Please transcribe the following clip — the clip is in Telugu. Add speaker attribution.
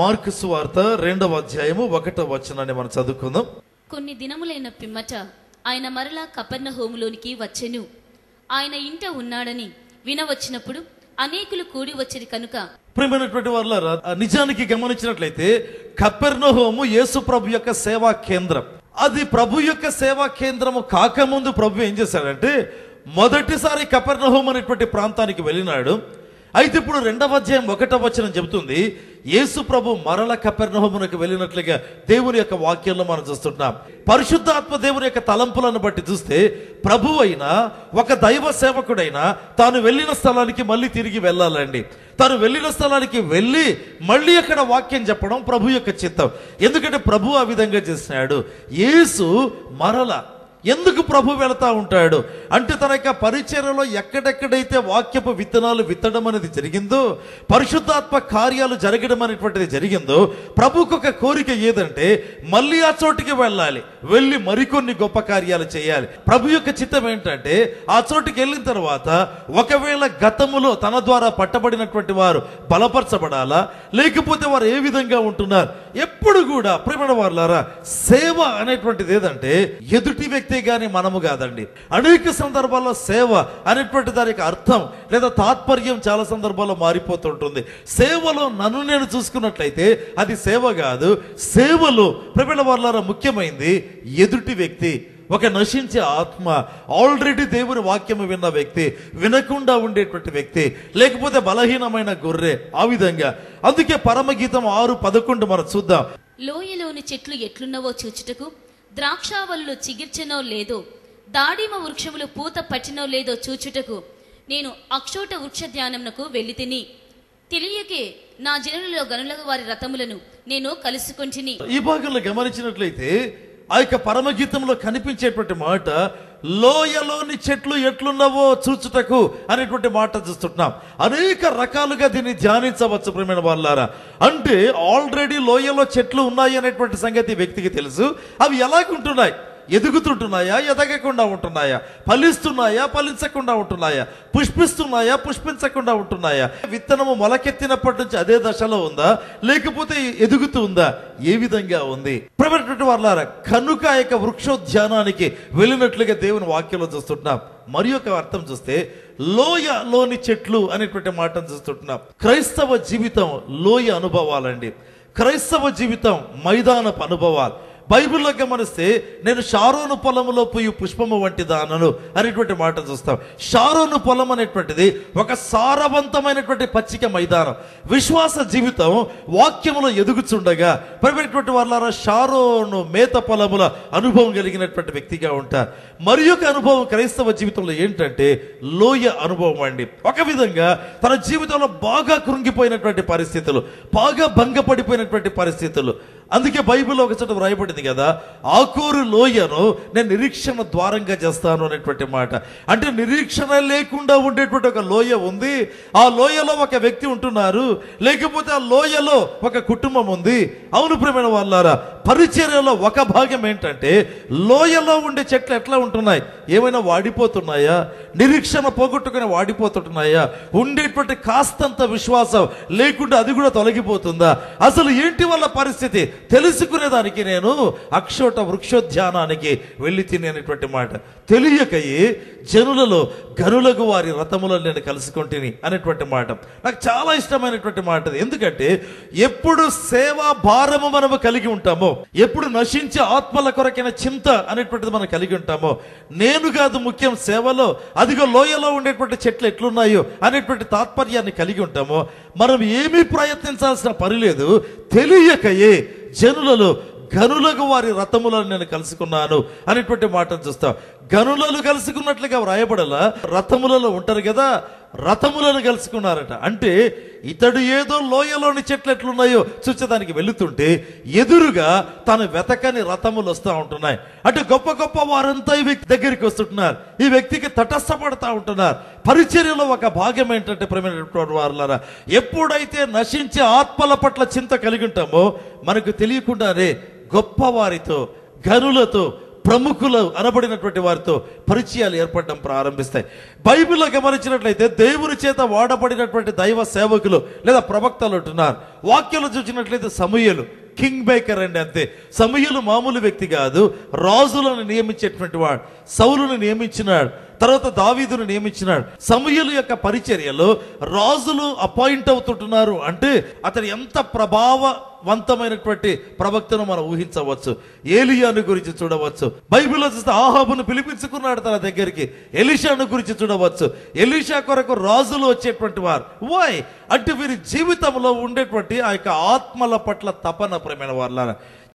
Speaker 1: మార్కు సువార్త 2వ అధ్యాయము 1వ వచనాన్ని మనం చదువుకుందాం.
Speaker 2: కొన్ని దినములైన పిమ్మట ఆయన మరలా కపెర్నహూములోనికి వచ్చెను. ఆయన ఇంట ఉన్నాడని వినవచ్చినప్పుడు అనేకులు కూడి వచ్చిరి కనుక.
Speaker 1: ప్రియమైనటువంటి వారులారా, నిజానికి గమనించినట్లయితే కపెర్నహూము యేసు ప్రభు యొక్క సేవా కేంద్రం. అది ప్రభు యొక్క సేవా కేంద్రము కాకముందు ప్రభు ఏం చేశాడంటే మొదటిసారి కపెర్నహూము అనేటువంటి ప్రాంతానికి వెళ్ళినాడు. అయితే ఇప్పుడు 2వ అధ్యాయం 1వ వచనం చెబుతుంది యేసు ప్రభు మరల కపెర్నహూమునకు వెళ్ళినట్లుగా దేవుని యొక్క వాక్యంలో మనం చూస్తున్నాం. పరిశుద్ధాత్మ దేవుని యొక్క తలంపులను బట్టి చూస్తే ప్రభు అయినా ఒక దైవ సేవకుడైనా తాను వెళ్ళిన స్థలానికి మళ్ళీ తిరిగి వెళ్ళాలండి. తాను వెళ్ళిన స్థలానికి వెళ్ళి మళ్ళీ అక్కడ వాక్యం చెప్పడం ప్రభు యొక్క చిత్తం. ఎందుకంటే ప్రభు ఆ విధంగా చేసినాడు. యేసు మరల ఎందుకు ప్రభు వెళతా ఉంటాడు అంటే తన యొక్క పరిచర్యలో ఎక్కడెక్కడైతే వాక్యపు విత్తనాలు విత్తడం అనేది జరిగిందో, పరిశుద్ధాత్మ కార్యాలు జరగడం అనేటువంటిది జరిగిందో, ప్రభుకు ఒక కోరిక ఏదంటే మళ్ళీ ఆ చోటికి వెళ్ళాలి, వెళ్ళి మరికొన్ని గొప్ప కార్యాలు చేయాలి. ప్రభు యొక్క చిత్తం ఏంటంటే ఆ చోటికి వెళ్ళిన తర్వాత ఒకవేళ గతములో తన ద్వారా పట్టబడినటువంటి వారు బలపరచబడాలా, లేకపోతే వారు ఏ విధంగా ఉంటున్నారు. ఎప్పుడు కూడా ప్రియమైన వారులారా, సేవ అనేటువంటిది ఏదంటే ఎదుటి వ్యక్తి గాని మనము కాదండి. అనేక సందర్భాల్లో సేవ అనేటువంటి దాని యొక్క అర్థం లేదా తాత్పర్యం చాలా సందర్భాల్లో మారిపోతుంటుంది. సేవలో నన్ను నేను చూసుకున్నట్లయితే అది సేవ కాదు. సేవలో ప్రియమైన వారులారా ముఖ్యమైనది ఎదుటి వ్యక్తి, ఒక నశించే ఆత్మ, ఆల్రెడీ దేవుని వాక్యము విన్న వ్యక్తి, వినకుండా ఉండేటువంటి వ్యక్తి, లేకపోతే బలహీనమైన గొర్రె, ఆ విధంగా. అందుకే పరమగీతం 6:11 మనం చూద్దాం.
Speaker 2: లోయలోని చెట్లు ఎట్లున్నవో చూచుటకు ద్రాక్షావల్లులు చిగిర్చెనో లేదో, దాడిమ వృక్షములు పూత పట్టినో లేదో చూచుటకు నేను అక్షోట వృక్ష ధ్యానమునకు వెళ్ళి తిని తెలియకే నా జనులలో గనులకు వారి రథములను నేను కలుసుకొంటిని.
Speaker 1: ఈ భాగంలో గమనించినట్లయితే ఆ యొక్క పరమగీతంలో కనిపించేటువంటి మాట లోయలోని చెట్లు ఎట్లున్నవో చూచుటకు అనేటువంటి మాట చూస్తున్నాం. అనేక రకాలుగా దీన్ని ధ్యానించవచ్చు ప్రియమైన వాళ్ళారా. అంటే ఆల్రెడీ లోయలో చెట్లు ఉన్నాయి అనేటువంటి సంగతి వ్యక్తికి తెలుసు. అవి ఎలాగుంటున్నాయి? ఎదుగుతుంటున్నాయా, ఎదగకుండా ఉంటున్నాయా? ఫలిస్తున్నాయా, ఫలించకుండా ఉంటున్నాయా? పుష్పిస్తున్నాయా, పుష్పించకుండా ఉంటున్నాయా? విత్తనము మొలకెత్తినప్పటి నుంచి అదే దశలో ఉందా, లేకపోతే ఎదుగుతూ ఉందా? ఏ విధంగా ఉంది? ప్రియమైనటువంటి వారులారా, కనుక ఆ యొక్క వృక్షోద్యానానికి వెళ్ళినట్లుగా దేవుని వాక్యంలో చూస్తుంటున్నాం. మరి ఒక అర్థం చూస్తే లోయలోని చెట్లు అనేటువంటి మాటను చూస్తుంటున్నాం. క్రైస్తవ జీవితం లోయ అనుభవాలండి. క్రైస్తవ జీవితం మైదానపు అనుభవాలు. బైబిల్లో గమనిస్తే నేను షారోను పొలములో పోయి పుష్పము వంటి దానను అనేటువంటి మాట చూస్తాం. షారోను పొలం అనేటువంటిది ఒక సారవంతమైనటువంటి పచ్చిక మైదానం. విశ్వాస జీవితం వాక్యములో ఎదుగుచుండగా ప్రియమైనటువంటి వాళ్ళారా, షారోను మేత పొలముల అనుభవం కలిగినటువంటి వ్యక్తిగా ఉంటారు. మరి ఒక అనుభవం క్రైస్తవ జీవితంలో ఏంటంటే లోయ అనుభవం అండి. ఒక విధంగా తన జీవితంలో బాగా కృంగిపోయినటువంటి పరిస్థితులు, బాగా భంగపడిపోయినటువంటి పరిస్థితులు. అందుకే బైబిల్లో ఒక చోట వ్రాయబడింది కదా, ఆకోరు లోయను నేను నిరీక్షణ ద్వారంగా చేస్తాను అనేటువంటి మాట. అంటే నిరీక్షణ లేకుండా ఉండేటువంటి ఒక లోయ ఉంది. ఆ లోయలో ఒక వ్యక్తి ఉంటున్నారు, లేకపోతే ఆ లోయలో ఒక కుటుంబం ఉంది. అవును ప్రియమైన వాళ్ళారా, పరిచర్యలో ఒక భాగం ఏంటంటే లోయలో ఉండే చెట్లు ఎట్లా ఉంటున్నాయి? ఏమైనా వాడిపోతున్నాయా? నిరీక్షణ పోగొట్టుకుని వాడిపోతున్నాయా? ఉండేటువంటి కాస్తంత విశ్వాసం లేకుండా అది కూడా తొలగిపోతుందా? అసలు ఏంటి వాళ్ళ పరిస్థితి తెలుసుకునేదానికి నేను అక్షోట వృక్షోద్యానానికి వెళ్ళి తిని అనేటువంటి మాట. తెలియకయే జనులలో గనులకు వారి రథములను నేను కలుసుకుంటుని అనేటువంటి మాట నాకు చాలా ఇష్టమైనటువంటి మాట. ఎందుకంటే ఎప్పుడు సేవా భారము మనము కలిగి ఉంటామో, ఎప్పుడు నశించే ఆత్మల కొరకైన చింత అనేటువంటిది మనం కలిగి ఉంటామో, నేను కాదు ముఖ్యం సేవలో, అదిగో లోయలో ఉండేటువంటి చెట్లు ఎట్లున్నాయో అనేటువంటి తాత్పర్యాన్ని కలిగి ఉంటామో, మనం ఏమీ ప్రయత్నించాల్సిన పని లేదు. తెలియకయే జనులలో గనులకు వారి రథములను నేను కలుసుకున్నాను అనేటువంటి మాటను చూస్తాం. గనులను కలుసుకున్నట్లుగా వ్రాయబడలా, రథములలో ఉంటారు కదా, రథములను కలుసుకున్నారట. అంటే ఇతడు ఏదో లోయలోని చెట్లు ఎట్లున్నాయో చూసేదానికి వెళుతుంటే ఎదురుగా తను వెతకని రథములు వస్తూ ఉంటున్నాయి. అంటే గొప్ప గొప్ప వారంతా ఈ వ్యక్తి దగ్గరికి వస్తుంటున్నారు, ఈ వ్యక్తికి తటస్థపడతా ఉంటున్నారు. పరిచర్యలో ఒక భాగం ఏంటంటే ప్రియమైనటువంటి వారులారా, ఎప్పుడైతే నశించే ఆత్మల పట్ల చింత కలిగి ఉంటామో మనకు తెలియకుండానే గొప్ప వారితో, గనులతో, ప్రముఖులు అనబడినటువంటి వారితో పరిచయాలు ఏర్పడడం ప్రారంభిస్తాయి. బైబిల్లో గమనించినట్లయితే దేవుని చేత వాడబడినటువంటి దైవ సేవకులు లేదా ప్రవక్తలు ఉంటున్నారు. వాక్యాలు చూసినట్లయితే సమూయేలు కింగ్ మేకర్ అండి, అంతే. సమూయేలు మామూలు వ్యక్తి కాదు, రాజులను నియమించేటువంటి వాడు. సౌలును నియమించినాడు, తర్వాత దావీదును నియమించినాడు. సమూయేలు యొక్క పరిచర్యలో రాజులు అపాయింట్ అవుతుంటున్నారు అంటే అతను ఎంత ప్రభావవంతమైనటువంటి ప్రవక్తను మనం ఊహించవచ్చు. ఏలియాను గురించి చూడవచ్చు. బైబిల్లో చూస్తే ఆహాబును పిలిపించుకున్నాడు తన దగ్గరికి. ఎలీషాను గురించి చూడవచ్చు. ఎలీషా కొరకు రాజులు వచ్చేటువంటి వారు. వై అంటే వీరి జీవితంలో ఉండేటువంటి ఆ యొక్క ఆత్మల పట్ల తపన, ప్రేమైన వాళ్ళ